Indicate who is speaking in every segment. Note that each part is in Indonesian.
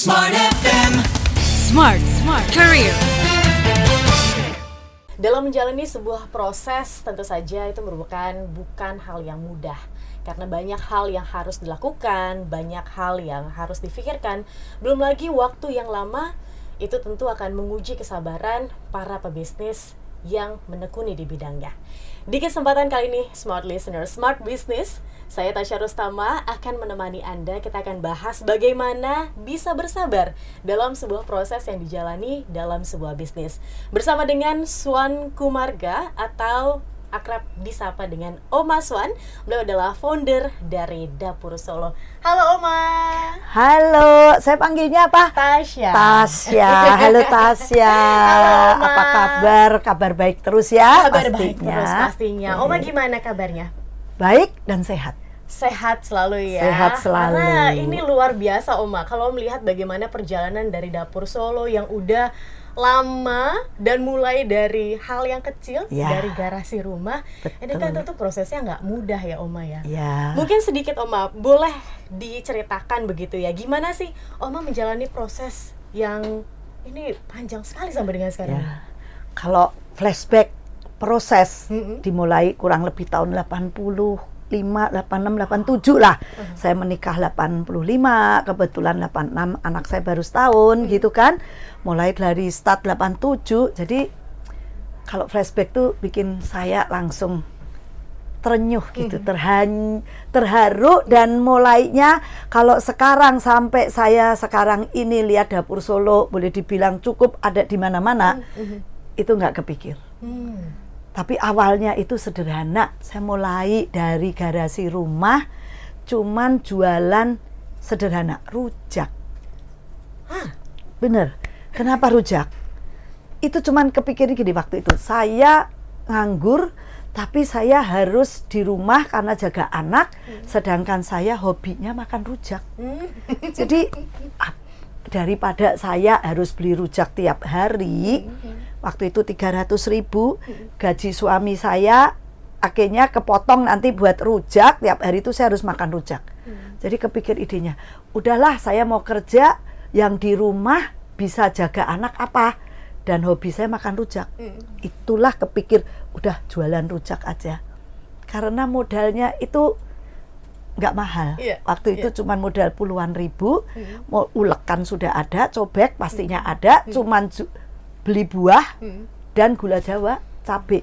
Speaker 1: Smart FM. Smart Career.
Speaker 2: Dalam menjalani sebuah proses, tentu saja itu merupakan bukan hal yang mudah. Karena banyak hal yang harus dilakukan, banyak hal yang harus difikirkan. Belum lagi waktu yang lama, itu tentu akan menguji kesabaran para pebisnis yang menekuni di bidangnya. Di kesempatan kali ini, Smart Listener, Smart Business, saya Tasya Rustama akan menemani Anda. Kita akan bahas bagaimana bisa bersabar dalam sebuah proses yang dijalani dalam sebuah bisnis. Bersama dengan Swan Kumarga atau akrab disapa dengan Oma Swan. Beliau adalah founder dari Dapur Solo. Halo Oma.
Speaker 3: Halo, saya panggilnya apa?
Speaker 2: Tasya.
Speaker 3: Tasya, halo Tasya.
Speaker 2: Halo, Oma.
Speaker 3: Apa kabar? Kabar baik terus ya?
Speaker 2: Kabar
Speaker 3: pastinya.
Speaker 2: baik terus pastinya. Oma gimana kabarnya?
Speaker 3: Baik dan sehat.
Speaker 2: Sehat selalu ya.
Speaker 3: Sehat selalu.
Speaker 2: Karena ini luar biasa Oma. Kalau melihat bagaimana perjalanan dari Dapur Solo yang udah lama dan mulai dari hal yang kecil,
Speaker 3: ya,
Speaker 2: dari garasi rumah.
Speaker 3: betul.
Speaker 2: Ini kan tentu prosesnya nggak mudah ya Oma ya.
Speaker 3: Ya.
Speaker 2: Mungkin sedikit Oma boleh diceritakan begitu ya. Gimana sih Oma menjalani proses yang ini panjang sekali sampai dengan sekarang?
Speaker 3: Ya. Kalau flashback proses dimulai kurang lebih tahun 85, 86, 87 lah. Saya menikah 85, kebetulan 86 anak saya baru setahun gitu kan. Mulai dari start 87. Jadi kalau flashback tuh bikin saya langsung terenyuh gitu, terharu, dan mulainya kalau sekarang sampai saya sekarang ini lihat Dapur Solo boleh dibilang cukup ada di mana-mana, itu nggak kepikir. Tapi awalnya itu sederhana. Saya mulai dari garasi rumah, cuman jualan sederhana, rujak. Bener. Kenapa rujak? Itu cuman kepikir gini waktu itu. Saya nganggur, tapi saya harus di rumah karena jaga anak, sedangkan saya hobinya makan rujak. Jadi daripada saya harus beli rujak tiap hari, waktu itu 300.000, gaji suami saya akhirnya kepotong nanti buat rujak, tiap hari itu saya harus makan rujak. Jadi kepikir idenya, udahlah saya mau kerja yang di rumah bisa jaga anak apa, dan hobi saya makan rujak. Itulah kepikir, udah jualan rujak aja. Karena modalnya itu nggak mahal. Waktu itu cuman modal puluhan ribu, mau ulekan sudah ada, cobek pastinya ada, cuman beli buah dan gula Jawa, cabai.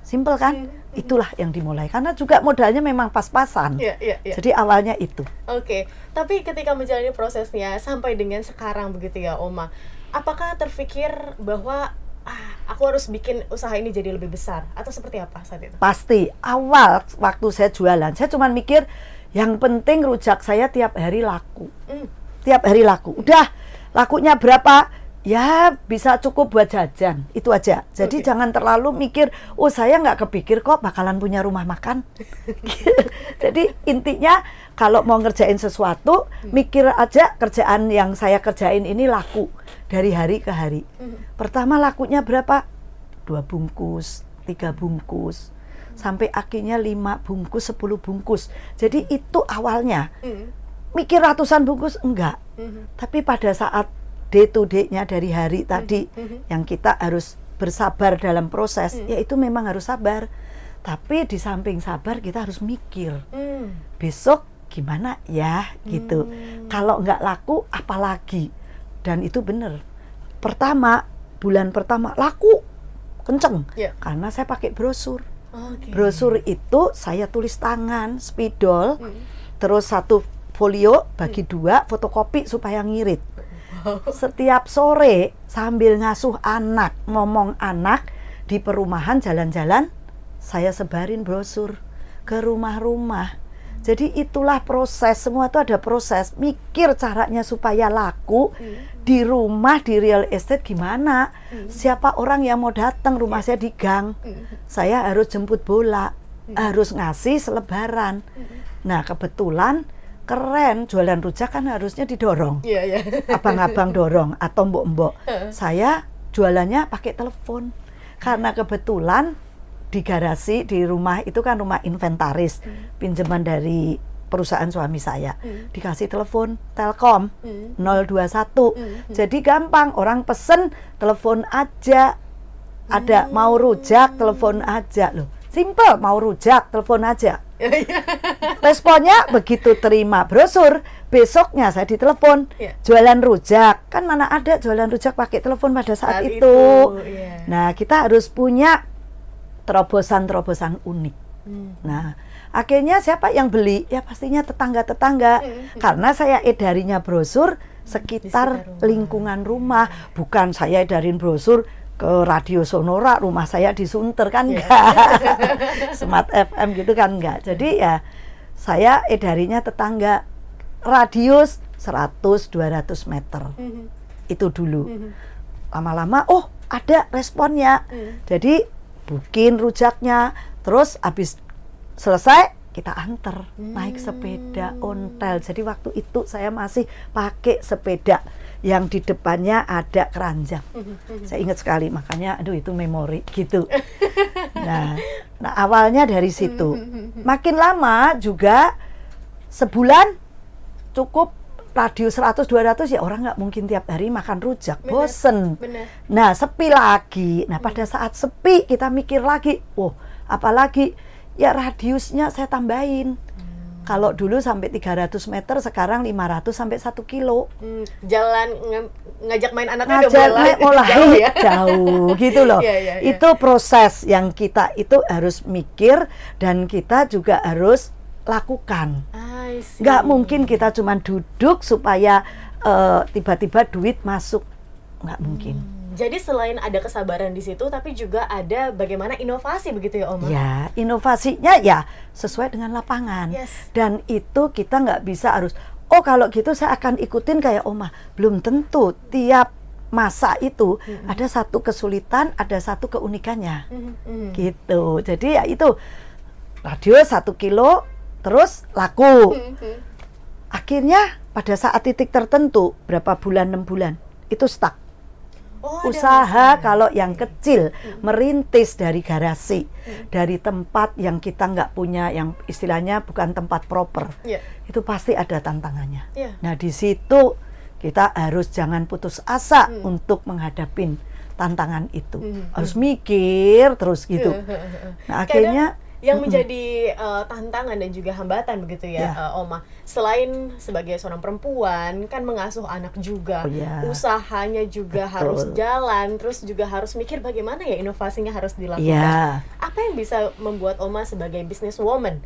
Speaker 3: Simpel kan? Itulah yang dimulai. Karena juga modalnya memang pas-pasan. Jadi awalnya itu.
Speaker 2: Oke. Tapi ketika menjalani prosesnya sampai dengan sekarang begitu ya Oma, apakah terfikir bahwa aku harus bikin usaha ini jadi lebih besar atau seperti apa saat itu?
Speaker 3: Pasti. Awal waktu saya jualan, saya cuma mikir yang penting rujak saya tiap hari laku. Tiap hari laku. Udah, lakunya berapa? Ya bisa cukup buat jajan, itu aja. Jadi jangan terlalu mikir, oh saya nggak kepikir kok bakalan punya rumah makan. Jadi intinya kalau mau ngerjain sesuatu, mikir aja kerjaan yang saya kerjain ini laku dari hari ke hari. Pertama lakunya berapa? 2 bungkus, 3 bungkus, sampai akhirnya 5 bungkus, 10 bungkus. Jadi itu awalnya. Mikir ratusan bungkus enggak. Tapi pada saat day to day-nya dari hari tadi yang kita harus bersabar dalam proses, ya itu memang harus sabar. Tapi di samping sabar kita harus mikir besok gimana ya gitu. Kalau nggak laku apalagi. Dan itu bener. Bulan pertama laku kenceng karena saya pakai brosur. Brosur itu saya tulis tangan, spidol, terus 1 folio bagi 2, fotokopi supaya ngirit. Setiap sore sambil ngasuh anak, ngomong anak di perumahan jalan-jalan, saya sebarin brosur ke rumah-rumah. Jadi itulah proses, semua itu ada proses. Mikir caranya supaya laku di rumah, di real estate gimana. Siapa orang yang mau datang, rumah saya di gang. Saya harus jemput bola, harus ngasih selebaran. Nah kebetulan keren, jualan rujak kan harusnya didorong. Abang-abang dorong atau mbok-mbok. Saya jualannya pakai telepon. Karena kebetulan di garasi, di rumah itu kan rumah inventaris, pinjaman dari perusahaan suami saya. Dikasih telepon Telkom 021. Jadi gampang, orang pesen telepon aja. Ada mau rujak telepon aja loh. Simple, mau rujak telepon aja. Responnya begitu terima brosur, besoknya saya ditelepon jualan rujak. Kan mana ada jualan rujak pakai telepon pada saat itu. Nah, kita harus punya terobosan-terobosan unik. Nah, akhirnya siapa yang beli? Ya pastinya tetangga-tetangga. Karena saya edarinya brosur sekitar lingkungan rumah. Bukan saya edarin brosur ke Radio Sonora, rumah saya di Sunter, kan enggak. Smart FM gitu kan enggak. Jadi ya saya edarinya tetangga, radius 100-200 meter. Itu dulu. Lama-lama, oh ada responnya. Jadi bikin rujaknya, terus habis selesai kita anter naik sepeda ontel. Jadi waktu itu saya masih pakai sepeda yang di depannya ada keranjang. Saya ingat sekali, makanya aduh itu memori gitu. Nah awalnya dari situ. Makin lama juga sebulan cukup radius 100-200 ya, orang nggak mungkin tiap hari makan rujak, bosen. Nah sepi lagi. Nah pada saat sepi kita mikir lagi, apalagi ya radiusnya saya tambahin. Kalau dulu sampai 300 meter, sekarang 500 sampai 1 kilo.
Speaker 2: Jalan ngajak main anaknya udah mulai jauh ya?
Speaker 3: Jauh gitu loh. Itu proses yang kita itu harus mikir dan kita juga harus lakukan. Nggak mungkin kita cuma duduk supaya tiba-tiba duit masuk, nggak mungkin.
Speaker 2: Jadi selain ada kesabaran di situ, tapi juga ada bagaimana inovasi begitu ya Oma?
Speaker 3: Ya, inovasinya ya sesuai dengan lapangan. Dan itu kita nggak bisa harus, oh kalau gitu saya akan ikutin kayak Oma. Belum tentu, tiap masa itu ada satu kesulitan, ada satu keunikannya. Gitu. Jadi ya itu, radius 1 kilo, terus laku. Akhirnya pada saat titik tertentu, berapa bulan, 6 bulan, itu stuck. Usaha kalau yang kecil, merintis dari garasi, dari tempat yang kita nggak punya, yang istilahnya bukan tempat proper, itu pasti ada tantangannya. Nah di situ kita harus jangan putus asa untuk menghadapi tantangan itu. Harus mikir terus gitu. Nah akhirnya
Speaker 2: yang menjadi tantangan dan juga hambatan begitu ya, Oma. Selain sebagai seorang perempuan, kan mengasuh anak juga, usahanya juga harus jalan, terus juga harus mikir bagaimana ya inovasinya harus dilakukan. Apa yang bisa membuat Oma sebagai businesswoman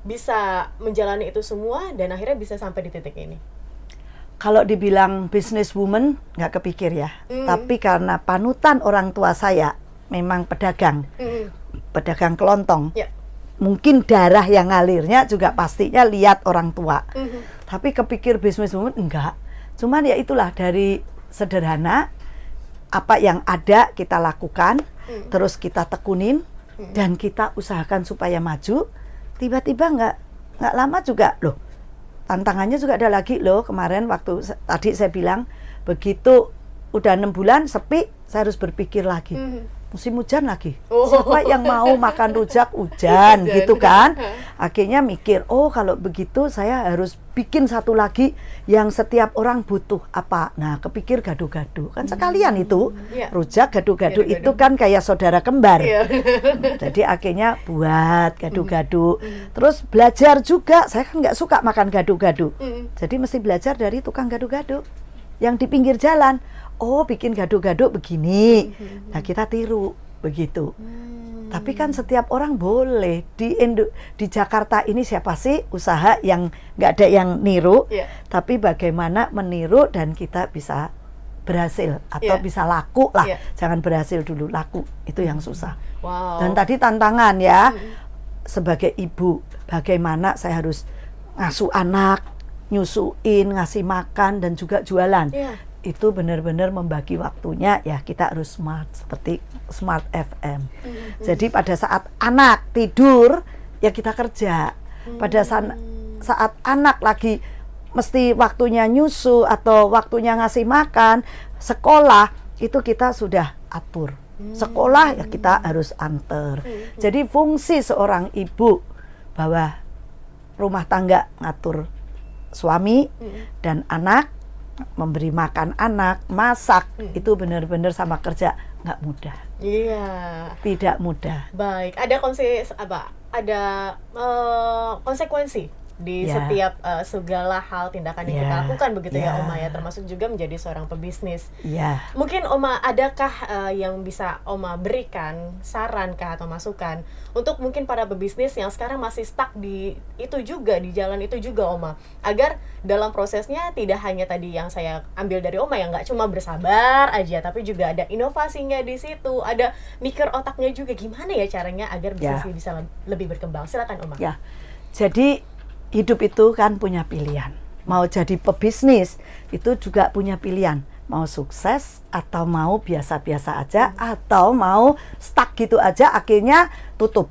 Speaker 2: bisa menjalani itu semua dan akhirnya bisa sampai di titik ini?
Speaker 3: Kalau dibilang businesswoman nggak kepikir ya, tapi karena panutan orang tua saya memang pedagang. Pedagang kelontong, mungkin darah yang ngalirnya juga pastinya lihat orang tua. Tapi kepikir businesswoman enggak. Cuman ya itulah, dari sederhana, apa yang ada kita lakukan, terus kita tekunin dan kita usahakan supaya maju. Tiba-tiba nggak lama juga loh, tantangannya juga ada lagi loh. Kemarin waktu tadi saya bilang begitu udah 6 bulan sepi, saya harus berpikir lagi. Musim hujan lagi, siapa yang mau makan rujak hujan gitu kan. Akhirnya mikir, oh kalau begitu saya harus bikin satu lagi yang setiap orang butuh apa. Nah kepikir gado-gado, kan sekalian itu rujak gado-gado itu kan kayak saudara kembar. Jadi akhirnya buat gado-gado. Terus belajar juga, saya kan nggak suka makan gado-gado, jadi mesti belajar dari tukang gado-gado yang di pinggir jalan. Oh bikin gado-gado begini, nah kita tiru begitu. Tapi kan setiap orang boleh. Di Jakarta ini siapa sih usaha yang nggak ada yang niru, tapi bagaimana meniru dan kita bisa berhasil atau bisa laku lah. Jangan berhasil dulu, laku itu yang susah. Dan tadi tantangan ya, sebagai ibu bagaimana saya harus ngasuh anak, nyusuin, ngasih makan dan juga jualan. Itu benar-benar membagi waktunya ya, kita harus smart seperti Smart FM. Jadi pada saat anak tidur ya kita kerja. Pada saat anak lagi mesti waktunya nyusu atau waktunya ngasih makan, sekolah itu kita sudah atur. Sekolah ya kita harus anter. Jadi fungsi seorang ibu bahwa rumah tangga, ngatur suami dan anak, memberi makan anak, masak, itu benar-benar sama kerja nggak mudah.
Speaker 2: Iya.
Speaker 3: Tidak mudah.
Speaker 2: Baik, ada konsekuensi di
Speaker 3: Ya.
Speaker 2: setiap segala hal tindakan yang
Speaker 3: Ya.
Speaker 2: kita lakukan begitu ya
Speaker 3: Ya.
Speaker 2: Oma ya, termasuk juga menjadi seorang pebisnis.
Speaker 3: Ya.
Speaker 2: Mungkin Oma, adakah yang bisa Oma berikan saran kah atau masukan untuk mungkin para pebisnis yang sekarang masih stuck di itu juga, di jalan itu juga Oma, agar dalam prosesnya tidak hanya tadi yang saya ambil dari Oma yang nggak cuma bersabar aja, tapi juga ada inovasinya di situ, ada mikir otaknya juga, gimana ya caranya agar bisnisnya bisa lebih berkembang. Silakan Oma.
Speaker 3: Ya. Jadi hidup itu kan punya pilihan. Mau jadi pebisnis itu juga punya pilihan. Mau sukses atau mau biasa-biasa aja atau mau stuck gitu aja akhirnya tutup.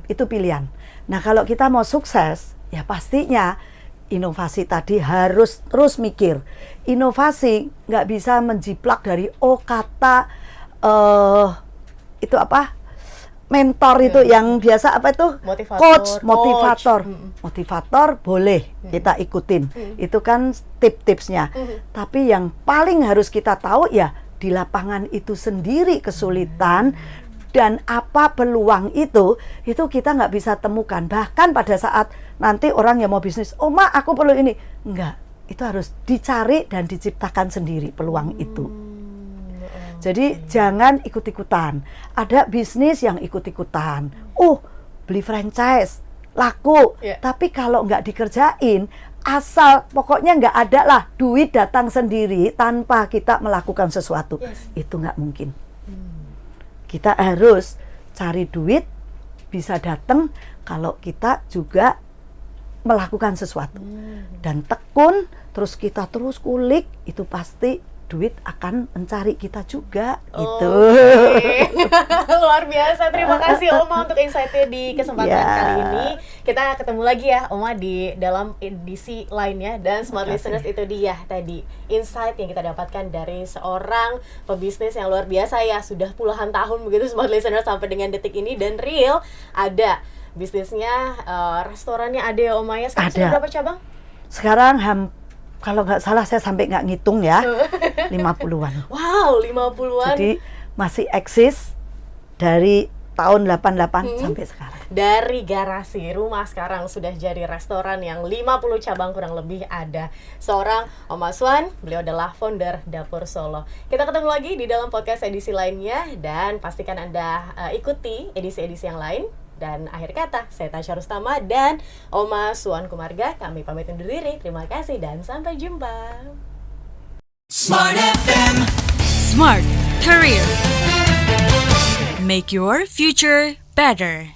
Speaker 3: Itu pilihan. Nah, kalau kita mau sukses, ya pastinya inovasi tadi harus terus mikir. Inovasi nggak bisa menjiplak dari kata itu apa? Mentor itu yang biasa apa itu? Motivator. Motivator boleh kita ikutin. Itu kan tip-tipsnya. Tapi yang paling harus kita tahu ya di lapangan itu sendiri kesulitan dan apa peluang itu kita nggak bisa temukan. Bahkan pada saat nanti orang yang mau bisnis, Ma aku perlu ini. Enggak, itu harus dicari dan diciptakan sendiri peluang itu. Jadi jangan ikut-ikutan. Ada bisnis yang ikut-ikutan. Beli franchise, laku. Tapi kalau nggak dikerjain, asal pokoknya nggak ada lah duit datang sendiri tanpa kita melakukan sesuatu. Itu nggak mungkin. Kita harus cari duit, bisa datang kalau kita juga melakukan sesuatu. Dan tekun, terus kita terus kulik, itu pasti duit akan mencari kita juga. Itu
Speaker 2: luar biasa. Terima kasih Oma untuk insight-nya di kesempatan kali ini. Kita ketemu lagi ya Oma di dalam edisi lainnya. Dan Smart Listeners, itu dia tadi insight yang kita dapatkan dari seorang pebisnis yang luar biasa ya. Sudah puluhan tahun begitu Smart Listeners sampai dengan detik ini. Dan real ada bisnisnya, restorannya ada ya Oma ya. Sekarang sudah berapa cabang?
Speaker 3: Sekarang kalau nggak salah saya sampai nggak ngitung ya, 50-an.
Speaker 2: Wow, 50-an.
Speaker 3: Jadi masih eksis dari tahun 88 sampai sekarang.
Speaker 2: Dari garasi rumah sekarang sudah jadi restoran yang 50 cabang kurang lebih ada. Seorang Oma Swan, beliau adalah founder Dapur Solo. Kita ketemu lagi di dalam podcast edisi lainnya dan pastikan Anda ikuti edisi-edisi yang lain. Dan akhir kata, saya Tasya Rustama dan Oma Swan Kumarga, kami pamit undur diri. Terima kasih dan sampai jumpa.
Speaker 1: Smart FM. Smart Career. Make your future better.